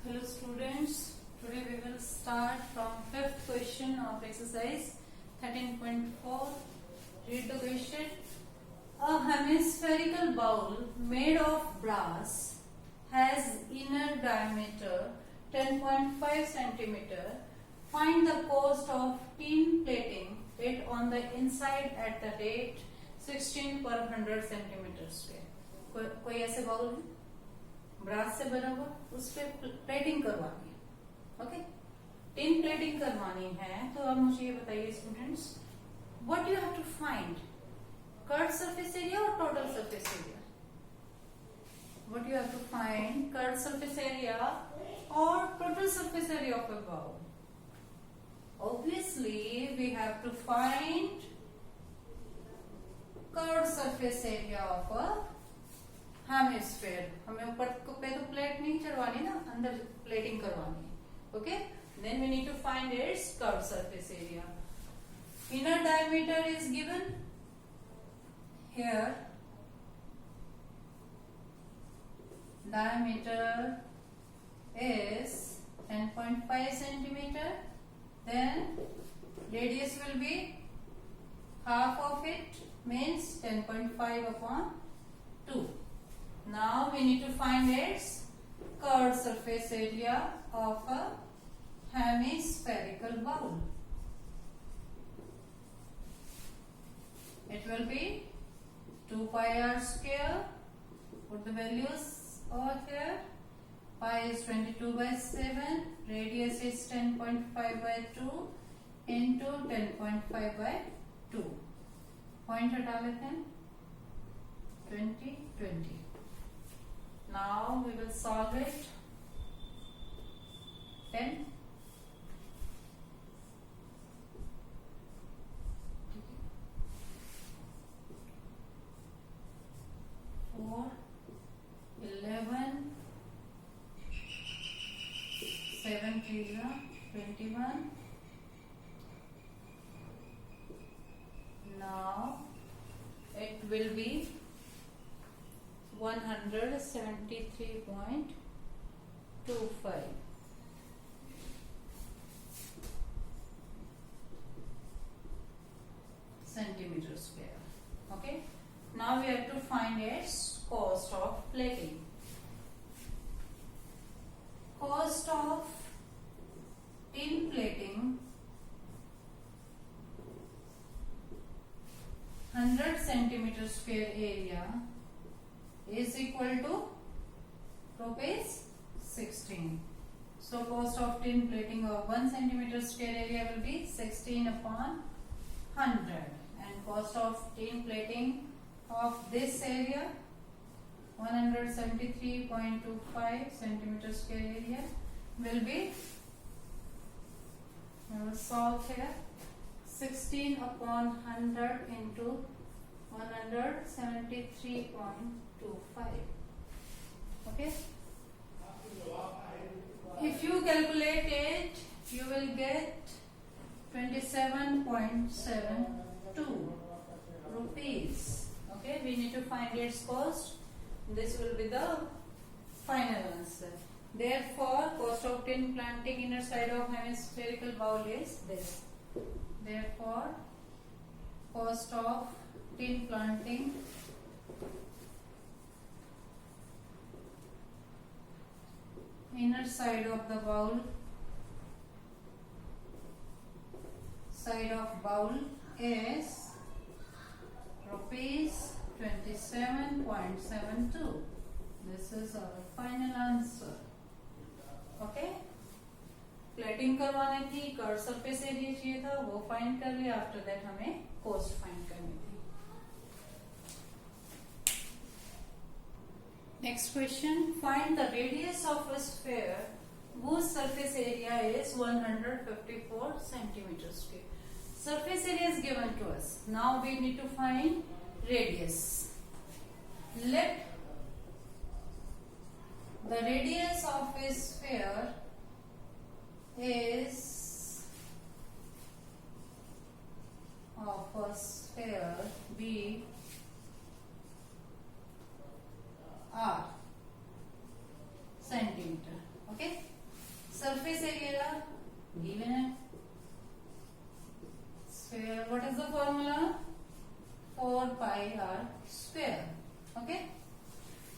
Hello students, today we will start from fifth question of exercise 13.4. Read the question. A hemispherical bowl made of brass has inner diameter 10.5 centimeter. Find the cost of tin plating it on the inside at the rate 16 per 100 centimeter square. कोई ऐसे bowl है brass से बना हुआ, उस पर plating करवानी है. ओके, टिन प्लेटिंग करवानी है. तो अब मुझे ये बताइए students, what you have to find, curve surface area और total surface area. What you have to find, curve surface area और total surface area of a bowl. Obviously we have to find curved surface area of a hemisphere. हमें ऊपर पे तो plate नहीं चढ़वानी ना, अंदर plating करवानी है. Okay, then we need to find its curve surface area. Inner diameter is given here. Diameter is 10.5 centimeter. Then radius will be half of it, means 10.5 upon 2. Now we need to find its curved surface area of a hemispherical bowl. It will be 2 pi r square. Put the values over here. Pi is 22 by 7. Radius is 10.5 by 2 into 10.5 by 2. Point हटा लेते हैं. 20, 20. Now we will solve it. 10. Four, 11, 7 3 21. Now it will be 173.25 centimeter square. Okay, now we have to find its cost of plating. Cost of tin plating 100 centimeter square area is equal to rupees 16. So cost of tin plating of 1 centimeter square area will be 16 upon 100, and cost of tin plating of this area 173.25 centimeter square area will be, we will solve here, 16 upon 100 into 173.25. Okay, if you calculate it you will get 27.72 rupees. Okay, we need to find its cost. This will be the final answer. Therefore cost of tin planting inner side of hemispherical bowl is this. Therefore cost of tin planting inner side of the bowl, is rupees 27.72. This is our final answer. Okay, plating करवानी थी, curve surface area चाहिए था, वो find कर लिया. After that हमें coast find करनी थी. Next question, find the radius of a sphere whose surface area is 154 centimeter square. Surface area is given to us. Now we need to find radius. Let the radius of a sphere is be r centimeter. Okay, surface area given है sphere. What is the formula? 4 pi r square. Okay,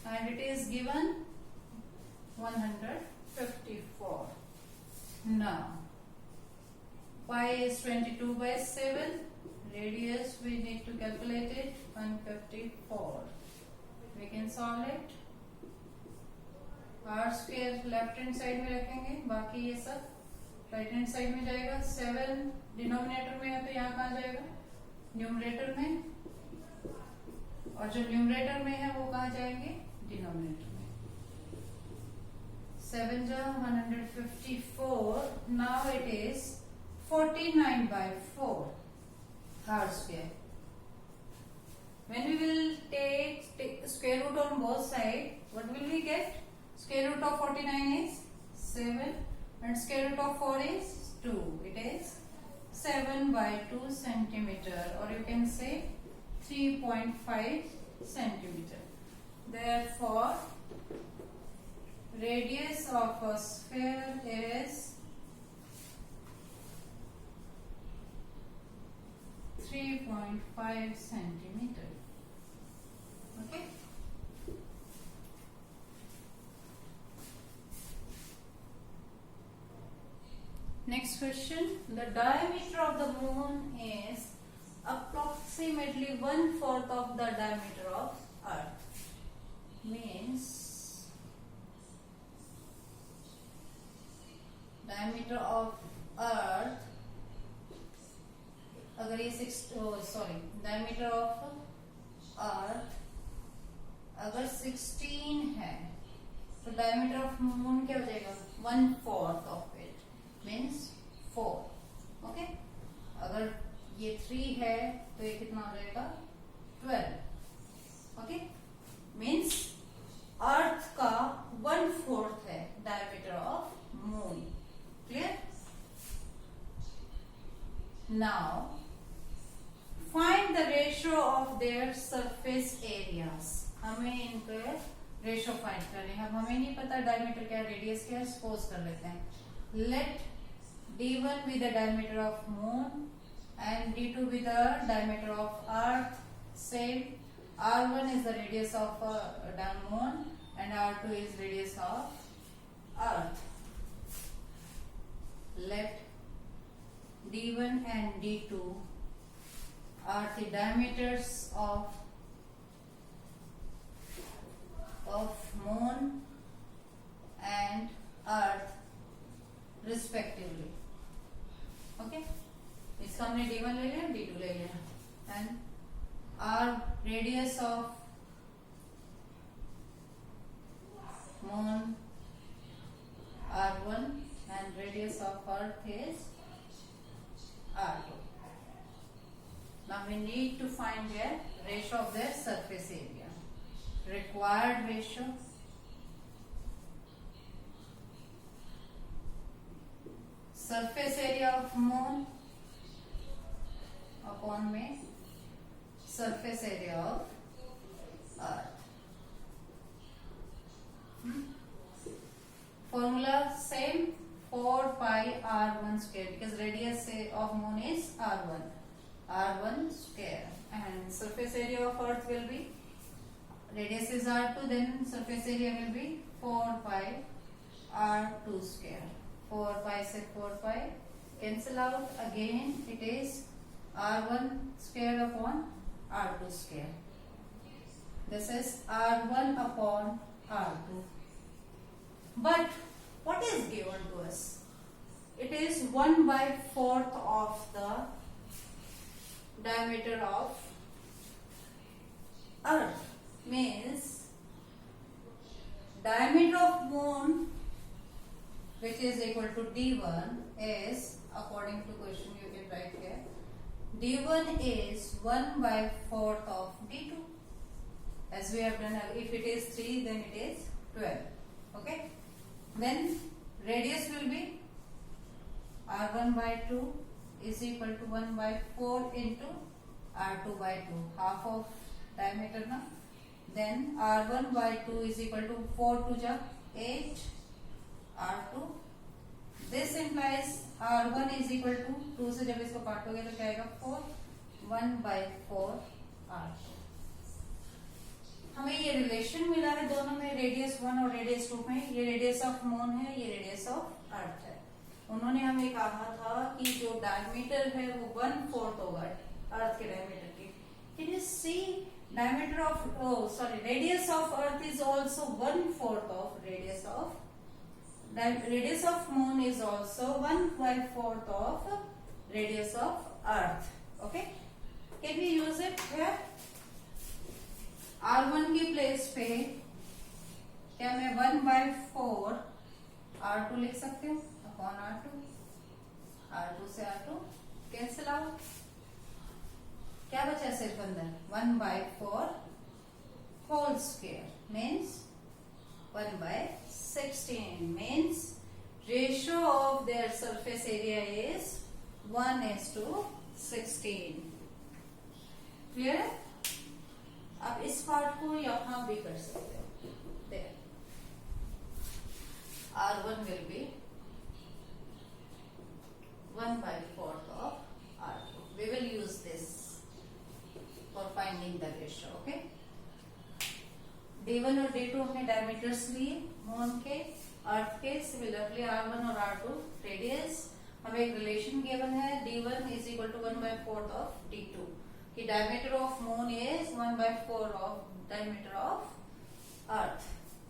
and it is given 154. Now pi is 22 by 7. Radius we need to calculate it, 154. We can solve it. r square left hand side में रखेंगे, बाकी ये सब right hand side में जाएगा. 7 denominator में है तो यहाँ कहाँ जाएगा? न्यूमरेटर में. और जो न्यूमरेटर में है वो कहाँ जाएंगे? डिनोमिनेटर में. 7 जा 154. Now it is 49 by 4 r square. When we will take square root on both sides, what will we get? Square root of 49 is 7 and square root of 4 is 2. It is 7 by 2 centimeter, or you can say 3.5 centimeter. Therefore, radius of a sphere is 3.5 centimeter. Okay. Next question. The diameter of the moon is approximately 1/4 of the diameter of Earth. Means diameter of Earth, अगर ये diameter of Earth अगर 16 है तो diameter of moon क्या हो जाएगा? 1/4 of it means 4. Okay, अगर ये 3 है तो ये कितना हो जाएगा? 12. ओके, मीन्स अर्थ का 1/4 है diameter of moon. Clear? Now find the ratio of their surface areas. हमें इनके रेशियो फाइंड करने हैं. अब हमें नहीं पता डायमीटर क्या, रेडियस क्या है. सपोज कर लेते हैं. Let d1 be the diameter of moon and d2 be the diameter of earth. Same, r1 is the radius of moon and r2 is radius of earth. Let d1 and d2 are the diameters of moon and earth respectively. Okay, इसका हमने d1 ले लिया, d2 ले लिया, and our radius of moon r1 and radius of earth is r2. Now we need to find their ratio of their surface area. Required ratio surface area of moon upon में surface area of earth. Formula same, 4 pi r1 square, because radius of moon is r1 square, and surface area of earth will be, radius is r2, then surface area will be 4 pi r2 square. 4 pi से 4 pi cancel out, again it is r1 square upon r2 square. This is r1 upon r2. But what is given to us? It is 1/4 of the diameter of earth. Means diameter of moon, which is equal to d1, is, according to question you can write here, d1 is 1/4 of d2. As we have done, if it is 3 then it is 12. Okay, then radius will be r1/2 is equal to 1/4 into r2/2, half of diameter now. Then r1/2 is equal to 4 to 8, r2 R1 is equal to 2 से जब इसको काटोगे तो क्या आएगा 4 1/4 R2। हमें ये relation मिला है दोनों में, रेडियस 1 और रेडियस 2 में। ये रेडियस ऑफ मून है, ये रेडियस ऑफ अर्थ है। उन्होंने हमें कहा था कि जो डायमीटर है वो 1/4 होगा अर्थ के डायमीटर की। Can you see diameter of radius of earth is also 1/4 of radius of moon is also 1/4 of radius of earth. Okay, can we use it here? R1 की प्लेस पे क्या मैं 1/4 R2 लिख सकती हूँ अपॉन R2। R2 से R2 cancel out, क्या बचा सिर्फ अंदर 1/4 whole square means 1/16 means ratio of their surface area is 1:16। Clear है? आप इस पार्ट को यहां भी कर सकते हो। There R1 will be 1/4 of R2. We will use this for finding the ratio. Okay, D1 और D2 हमने डायमीटर्स लिए मून के, अर्थ के। सिमिलरली R1 और R2 रेडियस। हमें एक रिलेशन गिवन है D1 is equal to 1/4 of D2 कि diameter of moon is 1/4 of diameter of earth.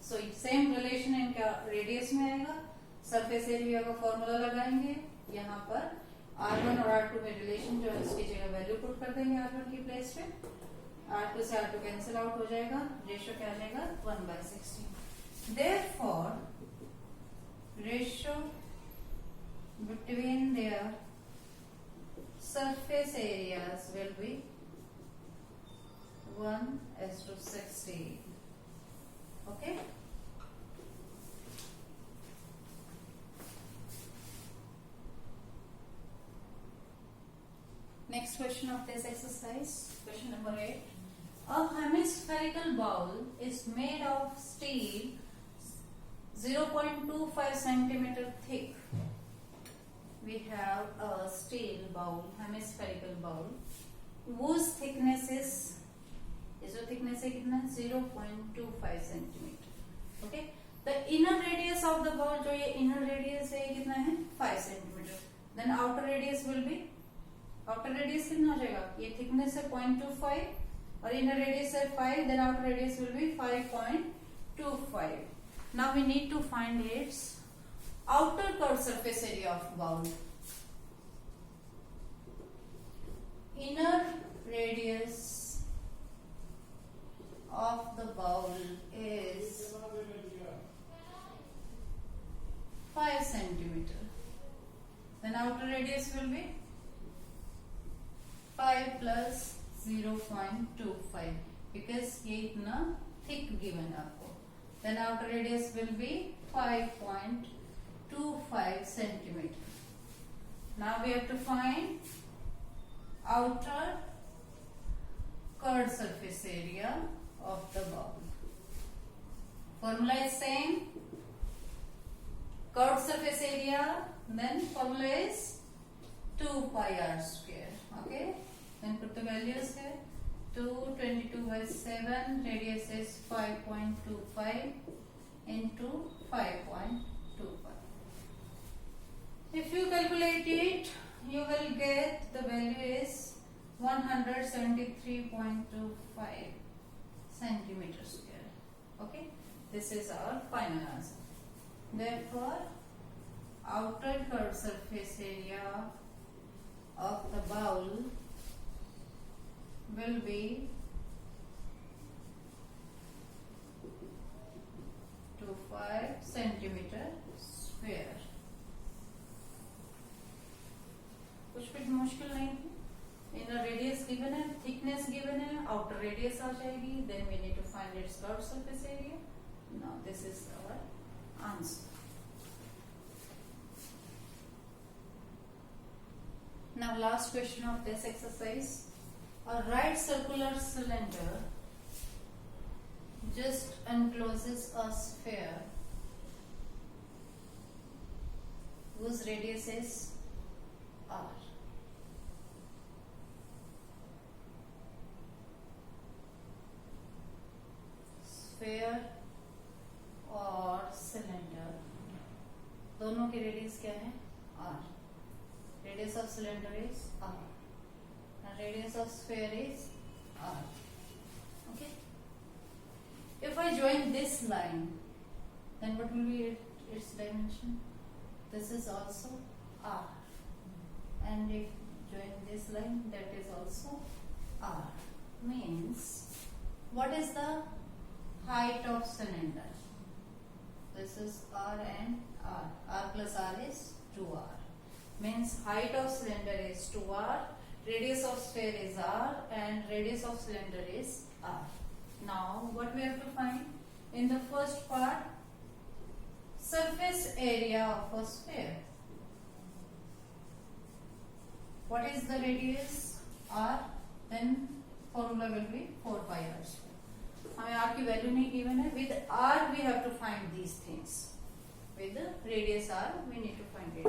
So same relation इनका रेडियस में आएगा। सरफेस एरिया का फॉर्मूला लगाएंगे यहाँ पर। R1 और R2 में रिलेशन जो है उसकी जगह वैल्यू पुट कर देंगे R1 की प्लेस पे। R2 से R2 कैंसिल आउट हो जाएगा, रेशियो क्या आ जाएगा 1/16। Therefore, ratio between their surface areas will be 1:16. Okay. Next question of this exercise, question number 8. A hemispherical bowl is made of steel 0.25 centimeter thick. We have a steel bowl, hemispherical bowl, whose thickness is, जो thickness है कितना 0.25 centimeter. Okay. The inner radius of the bowl, जो ये inner radius है कितना है 5 centimeter. Then outer radius will be, outer radius कितना हो जाएगा, ये थिकनेस है 0.25 और इनर रेडियस है 5, then outer radius will be 5.25. Now we need to find its outer curve surface area of bowl. Inner radius of the bowl is 5 centimeter. Then outer radius will be 5 plus 0.25 because ये इतना thick given है आपको. Then outer radius will be 5.25 centimeter. Now we have to find outer curved surface area of the bowl. Formula is same. Curved surface area, then formula is 2 pi r square. Okay. Then put the values here. 222/7. Radius is 5.25 into 5.25. If you calculate it, you will get the value is 173.25 centimeter square. Okay. This is our final answer. Therefore, outer curved surface area of the bowl will be 25 centimeter square. कुछ भी मुश्किल नहीं है. Inner radius given है, thickness given है, outer radius आ जाएगी. Then we need to find its curved surface area. Now this is our answer. Now last question of this exercise. A right circular cylinder just encloses a sphere whose radius is R. Sphere और cylinder दोनों की radius क्या है? R. Radius of cylinder is R and radius of sphere is R. Okay. If I join this line, then what will be its dimension? This is also R. And if join this line, that is also R. Means, what is the height of cylinder? This is R and R. R plus R is 2R. Means height of cylinder is 2R, radius of sphere is R, and radius of cylinder is R. Now what we have to find? In the first part, surface area of a sphere. What is the radius? R. Then formula will be 4 pi R square. हमें R की value नहीं given है. With R we have to find these things. With the radius R we need to find it.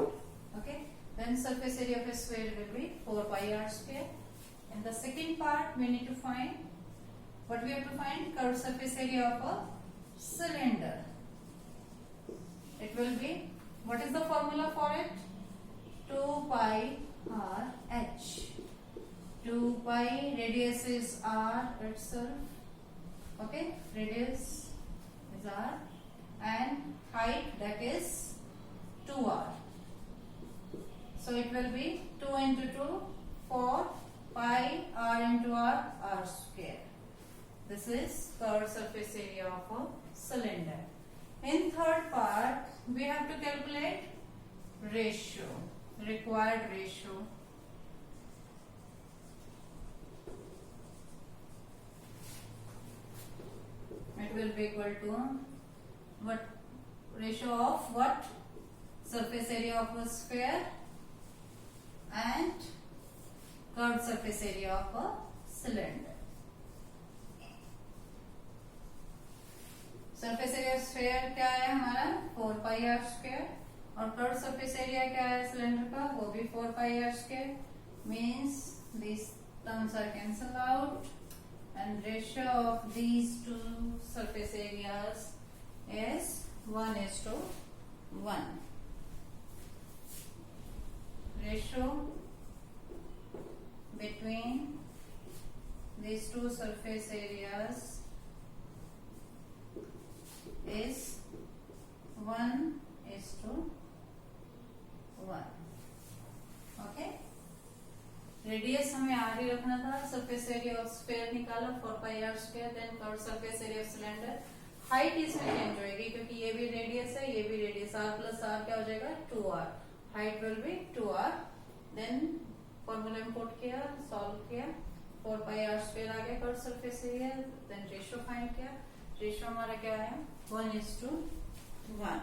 Okay. Then surface area of a sphere will be 4 pi R square. In the second part, we need to find what we have to find curved surface area of a cylinder. It will be, what is the formula for it? 2 pi R H. 2 pi radius is R itself. Okay, radius is R and height that is 2R. So it will be 2 into 2, 4 pi R into R, R square. This is curved surface area of a cylinder. In third part, we have to calculate ratio, required ratio. It will be equal to what? Ratio of what? Surface area of a sphere and curved surface area of a cylinder. Surface area of sphere क्या है हमारा? 4 pi R square और curved surface area क्या है cylinder का? वो भी 4 pi R square. Means these terms are cancelled out and ratio of these two surface areas is 1:1. Ratio between these two surface areas is 1:1. Okay. Radius हमें R ही रखना था. Surface area of sphere निकाला 4 pi R square. Then curve surface area of cylinder. Height इसमें change होगी क्योंकि ये भी radius है, ये भी रेडियस. R प्लस R क्या हो जाएगा? 2R. Height will be 2R. Then formula import किया, solve किया, 4 pi R square आ गया curve surface area. Then ratio find किया. रेशियो हमारा क्या है? 1:1.